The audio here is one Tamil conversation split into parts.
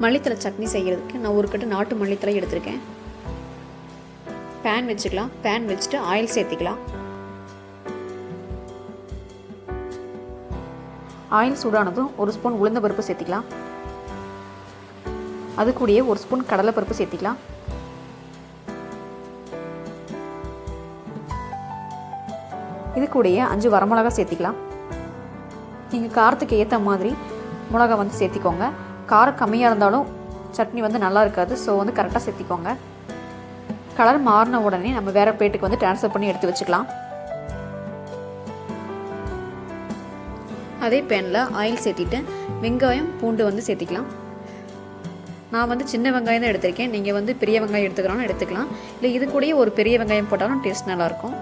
மல்லித்தலை சட்னி செய்கிறதுக்கு நான் ஒரு கட்டு நாட்டு மல்லித்தலை எடுத்திருக்கேன். பேன் வச்சுக்கலாம். பேன் வச்சுட்டு ஆயில் சேர்த்திக்கலாம். ஆயில் சூடானதும் ஒரு ஸ்பூன் உளுந்த பருப்பு சேர்த்திக்கலாம். அது கூடயே ஒரு ஸ்பூன் கடலைப்பருப்பு சேர்த்திக்கலாம். இது கூடயே 5 வரமிளகா சேர்த்திக்கலாம். நீங்கள் காரத்துக்கு ஏற்ற மாதிரி மிளகா வந்து சேர்த்திக்கோங்க. காரம் கம்மியாக இருந்தாலும் சட்னி வந்து நல்லா இருக்காது. ஸோ வந்து கரெக்டாக சேர்த்திக்கோங்க. கலர் மாறின உடனே நம்ம வேறு பிளேட்டுக்கு வந்து ட்ரான்ஸ்ஃபர் பண்ணி எடுத்து வச்சுக்கலாம். அதே பேனில் ஆயில் சேர்த்திட்டு வெங்காயம் பூண்டு வந்து சேர்த்திக்கலாம். நான் வந்து சின்ன வெங்காயம் தான் எடுத்திருக்கேன். நீங்கள் வந்து பெரிய வெங்காயம் எடுத்துக்கிறாலும் எடுத்துக்கலாம். இல்லை இது கூடயே ஒரு பெரிய வெங்காயம் போட்டாலும் டேஸ்ட் நல்லாயிருக்கும்.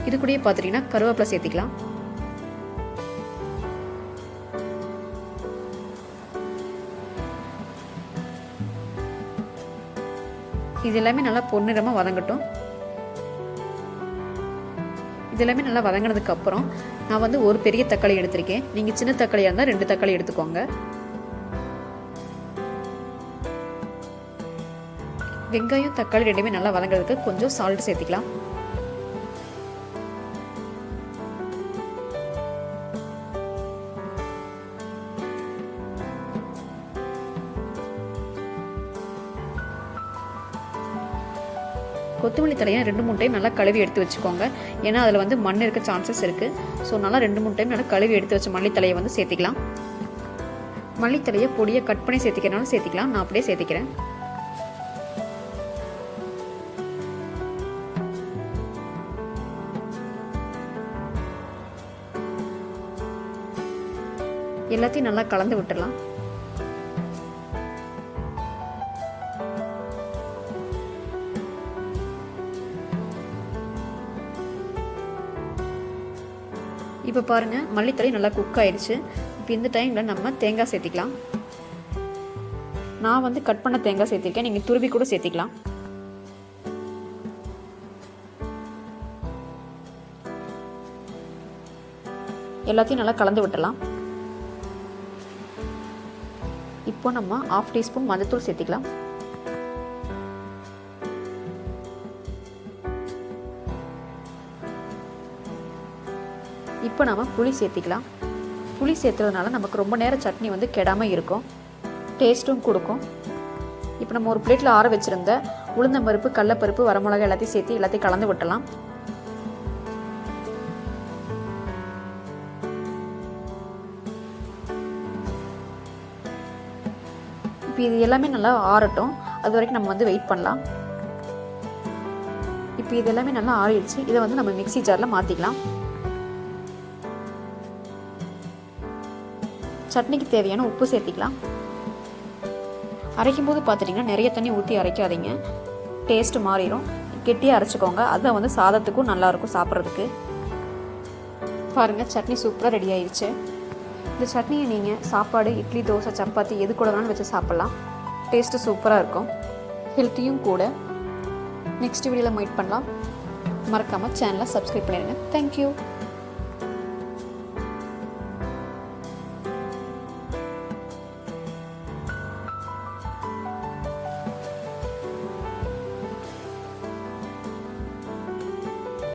இது கூடயே பார்த்துட்டிங்கன்னா கருவேப்பிலை சேர்த்திக்கலாம். இது எல்லாமே நல்லா பொன்னிறமாக வதங்கட்டும். இது எல்லாமே நல்லா வதங்கினதுக்கு அப்புறம் நான் வந்து ஒரு பெரிய தக்காளி எடுத்திருக்கேன். நீங்கள் சின்ன தக்காளியாக இருந்தால் 2 தக்காளி எடுத்துக்கோங்க. வெங்காயம் தக்காளி ரெண்டுமே நல்லா வதங்கிறதுக்கு கொஞ்சம் சால்ட் சேர்த்திக்கலாம். கொத்தமல்லி தலையை 2-3 டைம் நல்லா கழுவி எடுத்து வச்சுக்கோங்க. ஏன்னா அதில் வந்து மண் இருக்க சான்சஸ் இருக்குது. ஸோ நல்லா 2-3 டைம் நல்லா கழுவி எடுத்து வச்ச மல்லித்தலையை வந்து சேர்த்திக்கலாம். மல்லித்தலையை பொடியை கட் பண்ணி சேர்த்திக்கிறனாலும் சேர்த்திக்கலாம். நான் அப்படியே சேர்த்திக்கிறேன். எல்லாத்தையும் நல்லா கலந்து விட்டுடலாம். இப்போ பாருங்கள், மல்லித்தலை நல்லா குக் ஆயிடுச்சு. இப்போ இந்த டைமில் நம்ம தேங்காய் சேர்த்திக்கலாம். நான் வந்து கட் பண்ண தேங்காய் சேர்த்திருக்கேன். நீங்கள் துருவி கூட சேர்த்திக்கலாம். எல்லாத்தையும் நல்லா கலந்து விட்டுடலாம். இப்போ நம்ம 1/2 டீஸ்பூன் மஞ்சள்தூள் சேர்த்திக்கலாம். இப்போ நம்ம புளி சேர்த்திக்கலாம். புளி சேர்த்துறதுனால நமக்கு ரொம்ப நேரம் சட்னி வந்து கெடாமல் இருக்கும், டேஸ்ட்டும் கொடுக்கும். இப்போ நம்ம ஒரு பிளேட்டில் ஆற வச்சுருந்த உளுந்தம்பருப்பு, கடலைப்பருப்பு, வரமிளகாய் எல்லாத்தையும் சேர்த்து எல்லாத்தையும் கலந்து விட்டலாம். இப்போ இது எல்லாமே நல்லா ஆறட்டும். அது வரைக்கும் நம்ம வந்து வெயிட் பண்ணலாம். இப்போ இது எல்லாமே நல்லா ஆறிடுச்சு. இதை வந்து நம்ம மிக்ஸி ஜாரில் மாற்றிக்கலாம். சட்னிக்கு தேவையான உப்பு சேர்த்திக்கலாம். அரைக்கும் போது பார்த்துட்டிங்கன்னா நிறைய தண்ணி ஊற்றி அரைக்காதீங்க, டேஸ்ட்டு மாறிடும். கெட்டியாக அரைச்சிக்கோங்க. அதுதான் வந்து சாதத்துக்கும் நல்லாயிருக்கும் சாப்பிட்றதுக்கு. பாருங்கள், சட்னி சூப்பராக ரெடி ஆயிடுச்சு. இந்த சட்னியை நீங்கள் சாப்பாடு, இட்லி, தோசை, சப்பாத்தி எது கூட வேணாலும் வச்சு சாப்பிட்லாம். டேஸ்ட்டு சூப்பராக இருக்கும், ஹெல்த்தியும் கூட. நெக்ஸ்ட் வீடியோவில் மீட் பண்ணலாம். மறக்காமல் சேனலை சப்ஸ்கிரைப் பண்ணிடுங்க. தேங்க்யூ.